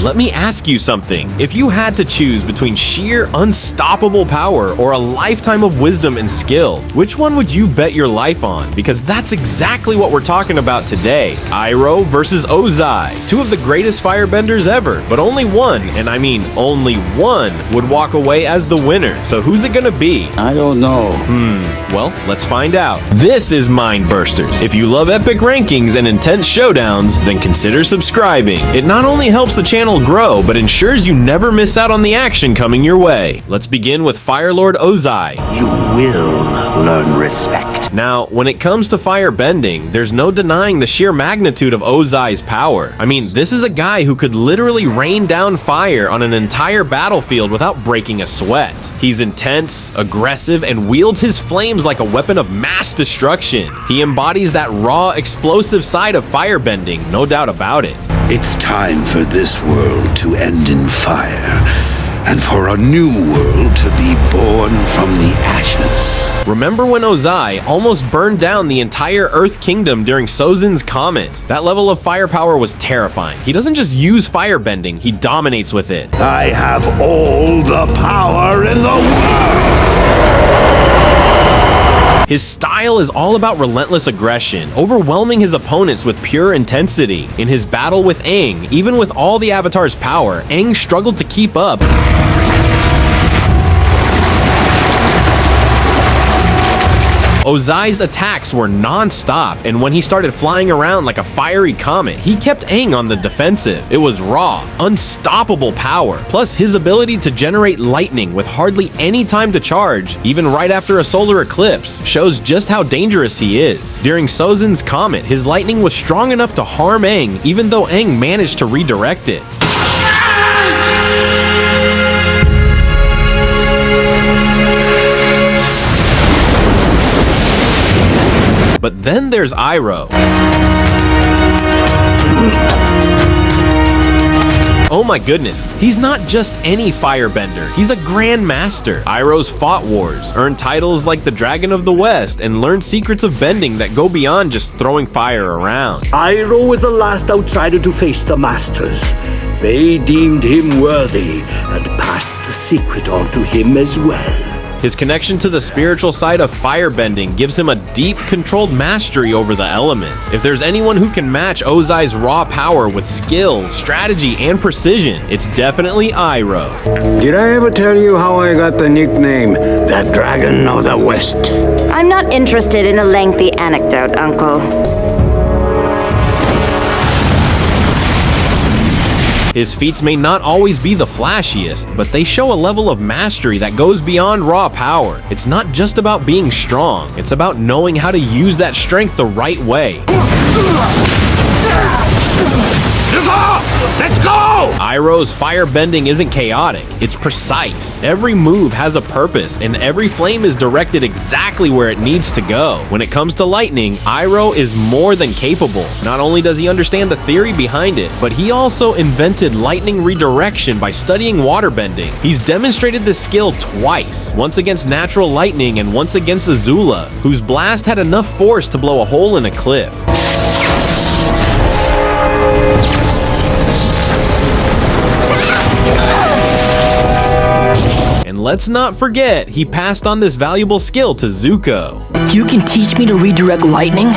Let me ask you something. If you had to choose between sheer unstoppable power or a lifetime of wisdom and skill, which one would you bet your life on? Because that's exactly what we're talking about today. Iroh versus Ozai, two of the greatest firebenders ever, but only one, and I mean only one, would walk away as the winner. So who's it gonna be? I don't know. Well, let's find out. This is Mind Bursters. If you love epic rankings and intense showdowns, then consider subscribing. It not only helps the channel grow, but ensures you never miss out on the action coming your way. Let's begin with Fire Lord Ozai. You will learn respect. Now, when it comes to fire bending, there's no denying the sheer magnitude of Ozai's power. I mean, this is a guy who could literally rain down fire on an entire battlefield without breaking a sweat. He's intense, aggressive, and wields his flames like a weapon of mass destruction. He embodies that raw, explosive side of firebending, no doubt about it. It's time for this world to end in fire, and for a new world to be born from the ashes. Remember when Ozai almost burned down the entire Earth Kingdom during Sozin's Comet? That level of firepower was terrifying. He doesn't just use firebending, he dominates with it. I have all the power in the world! His style is all about relentless aggression, overwhelming his opponents with pure intensity. In his battle with Aang, even with all the Avatar's power, Aang struggled to keep up. Ozai's attacks were non-stop, and when he started flying around like a fiery comet, he kept Aang on the defensive. It was raw, unstoppable power, plus his ability to generate lightning with hardly any time to charge, even right after a solar eclipse, shows just how dangerous he is. During Sozin's Comet, his lightning was strong enough to harm Aang, even though Aang managed to redirect it. But then there's Iroh. Oh my goodness, he's not just any firebender, he's a grand master. Iroh's fought wars, earned titles like the Dragon of the West, and learned secrets of bending that go beyond just throwing fire around. Iroh was the last outsider to face the Masters. They deemed him worthy and passed the secret on to him as well. His connection to the spiritual side of firebending gives him a deep, controlled mastery over the element. If there's anyone who can match Ozai's raw power with skill, strategy, and precision, it's definitely Iroh. Did I ever tell you how I got the nickname, the Dragon of the West? I'm not interested in a lengthy anecdote, Uncle. His feats may not always be the flashiest, but they show a level of mastery that goes beyond raw power. It's not just about being strong, it's about knowing how to use that strength the right way. Let's go! Iroh's firebending isn't chaotic, it's precise. Every move has a purpose, and every flame is directed exactly where it needs to go. When it comes to lightning, Iroh is more than capable. Not only does he understand the theory behind it, but he also invented lightning redirection by studying waterbending. He's demonstrated this skill twice, once against natural lightning and once against Azula, whose blast had enough force to blow a hole in a cliff. And let's not forget, he passed on this valuable skill to Zuko. You can teach me to redirect lightning?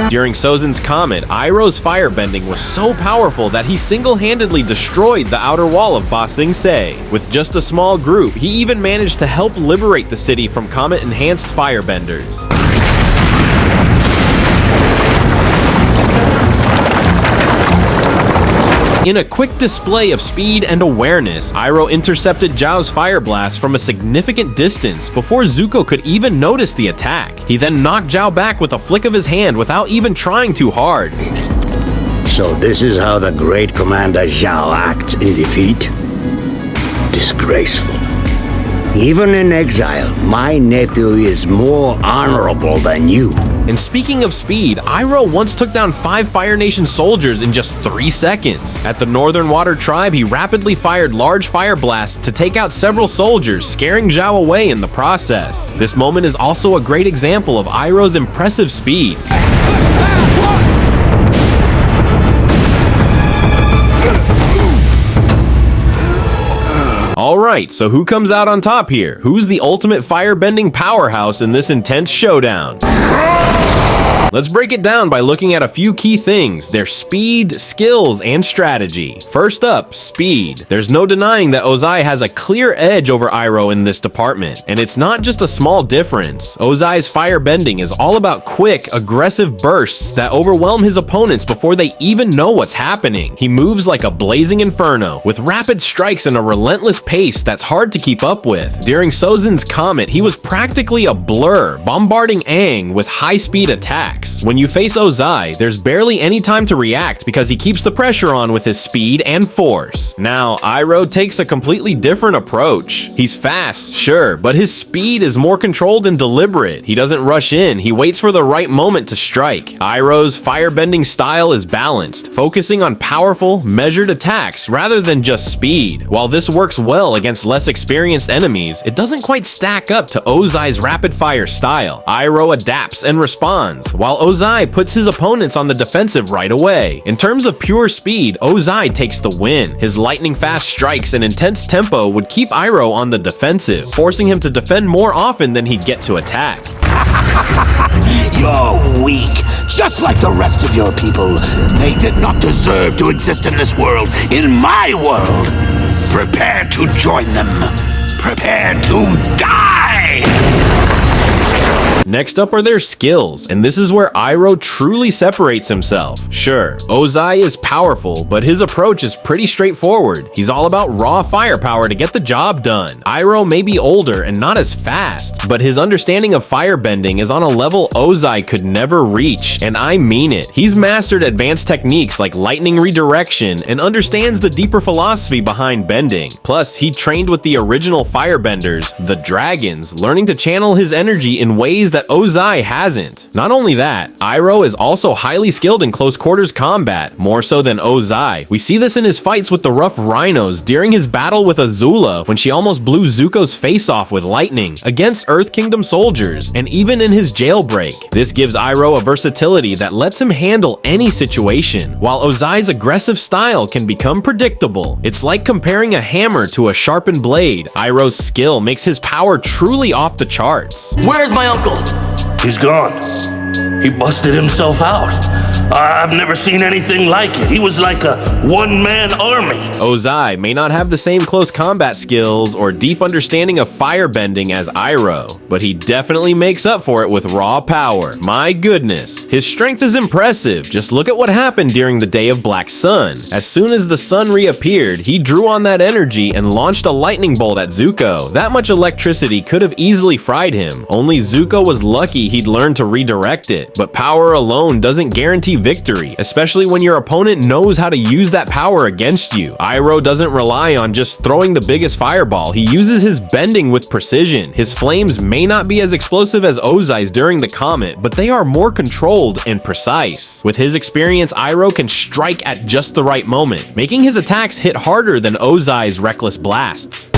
During Sozin's Comet, Iroh's firebending was so powerful that he single-handedly destroyed the outer wall of Ba Sing Se. With just a small group, he even managed to help liberate the city from Comet-enhanced firebenders. In a quick display of speed and awareness, Iroh intercepted Zhao's fire blast from a significant distance before Zuko could even notice the attack. He then knocked Zhao back with a flick of his hand without even trying too hard. So this is how the great Commander Zhao acts in defeat? Disgraceful. Even in exile, my nephew is more honorable than you. And speaking of speed, Iroh once took down 5 Fire Nation soldiers in just 3 seconds. At the Northern Water Tribe, he rapidly fired large fire blasts to take out several soldiers, scaring Zhao away in the process. This moment is also a great example of Iroh's impressive speed. Alright, so who comes out on top here? Who's the ultimate firebending powerhouse in this intense showdown? Let's break it down by looking at a few key things: their speed, skills, and strategy. First up, speed. There's no denying that Ozai has a clear edge over Iroh in this department, and it's not just a small difference. Ozai's firebending is all about quick, aggressive bursts that overwhelm his opponents before they even know what's happening. He moves like a blazing inferno, with rapid strikes and a relentless pace that's hard to keep up with. During Sozin's Comet, he was practically a blur, bombarding Aang with high-speed attacks. When you face Ozai, there's barely any time to react because he keeps the pressure on with his speed and force. Now, Iroh takes a completely different approach. He's fast, sure, but his speed is more controlled and deliberate. He doesn't rush in, he waits for the right moment to strike. Iroh's firebending style is balanced, focusing on powerful, measured attacks rather than just speed. While this works well against less experienced enemies, it doesn't quite stack up to Ozai's rapid-fire style. Iroh adapts and responds, while Ozai puts his opponents on the defensive right away. In terms of pure speed, Ozai takes the win. His lightning-fast strikes and intense tempo would keep Iroh on the defensive, forcing him to defend more often than he'd get to attack. You're weak, just like the rest of your people. They did not deserve to exist in this world, in my world. Prepare to join them. Prepare to die! Next up are their skills, and this is where Iroh truly separates himself. Sure, Ozai is powerful, but his approach is pretty straightforward. He's all about raw firepower to get the job done. Iroh may be older and not as fast, but his understanding of firebending is on a level Ozai could never reach, and I mean it. He's mastered advanced techniques like lightning redirection and understands the deeper philosophy behind bending. Plus, he trained with the original firebenders, the dragons, learning to channel his energy in ways that Ozai hasn't. Not only that, Iroh is also highly skilled in close quarters combat, more so than Ozai. We see this in his fights with the rough rhinos during his battle with Azula when she almost blew Zuko's face off with lightning against Earth Kingdom soldiers, and even in his jailbreak. This gives Iroh a versatility that lets him handle any situation, while Ozai's aggressive style can become predictable. It's like comparing a hammer to a sharpened blade. Iroh's skill makes his power truly off the charts. Where's my uncle? He's gone. He busted himself out. I've never seen anything like it. He was like a one-man army. Ozai may not have the same close combat skills or deep understanding of firebending as Iroh, but he definitely makes up for it with raw power. My goodness. His strength is impressive. Just look at what happened during the Day of Black Sun. As soon as the sun reappeared, he drew on that energy and launched a lightning bolt at Zuko. That much electricity could have easily fried him. Only Zuko was lucky he'd learned to redirect it. But power alone doesn't guarantee victory, especially when your opponent knows how to use that power against you. Iroh doesn't rely on just throwing the biggest fireball. He uses his bending with precision. His flames may not be as explosive as Ozai's during the comet, but they are more controlled and precise. With his experience, Iroh can strike at just the right moment, making his attacks hit harder than Ozai's reckless blasts.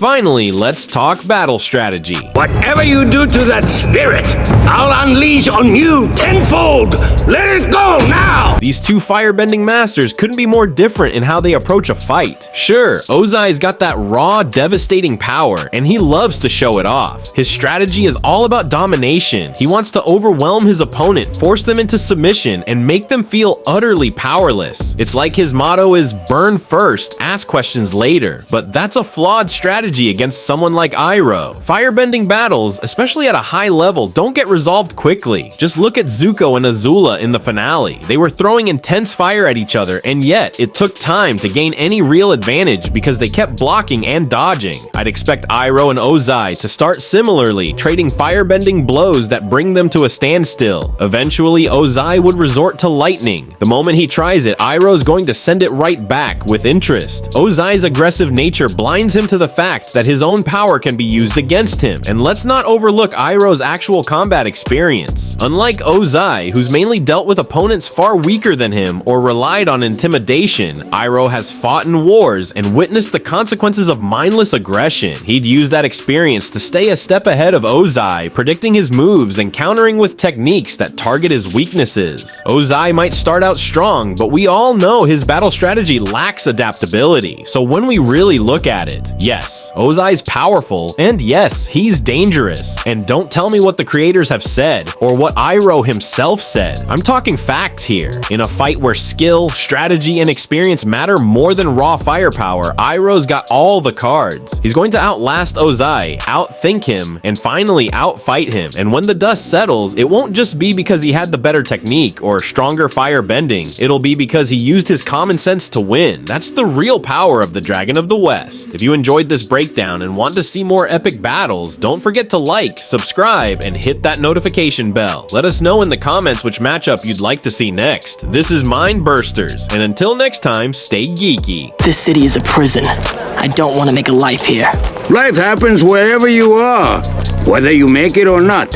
Finally, let's talk battle strategy. Whatever you do to that spirit, I'll unleash on you tenfold. Let it go now! These two firebending masters couldn't be more different in how they approach a fight. Sure, Ozai's got that raw, devastating power, and he loves to show it off. His strategy is all about domination. He wants to overwhelm his opponent, force them into submission, and make them feel utterly powerless. It's like his motto is burn first, ask questions later. But that's a flawed strategy against someone like Iroh. Firebending battles, especially at a high level, don't get resolved quickly. Just look at Zuko and Azula in the finale. They were throwing intense fire at each other, and yet it took time to gain any real advantage because they kept blocking and dodging. I'd expect Iroh and Ozai to start similarly, trading firebending blows that bring them to a standstill. Eventually, Ozai would resort to lightning. The moment he tries it, Iroh's going to send it right back with interest. Ozai's aggressive nature blinds him to the fact that his own power can be used against him. And let's not overlook Iroh's actual combat experience. Unlike Ozai, who's mainly dealt with opponents far weaker than him or relied on intimidation, Iroh has fought in wars and witnessed the consequences of mindless aggression. He'd use that experience to stay a step ahead of Ozai, predicting his moves and countering with techniques that target his weaknesses. Ozai might start out strong, but we all know his battle strategy lacks adaptability. So when we really look at it, yes, Ozai's powerful, and yes, he's dangerous. And don't tell me what the creators have said, or what Iroh himself said. I'm talking facts here. In a fight where skill, strategy, and experience matter more than raw firepower, Iroh's got all the cards. He's going to outlast Ozai, outthink him, and finally outfight him. And when the dust settles, it won't just be because he had the better technique or stronger fire bending. It'll be because he used his common sense to win. That's the real power of the Dragon of the West. If you enjoyed this breakdown and want to see more epic battles, don't forget to like, subscribe, and hit that notification bell. Let us know in the comments which matchup you'd like to see next. This is Mind Bursters, and until next time, stay geeky. This city is a prison. I don't want to make a life here. Life happens wherever you are, whether you make it or not.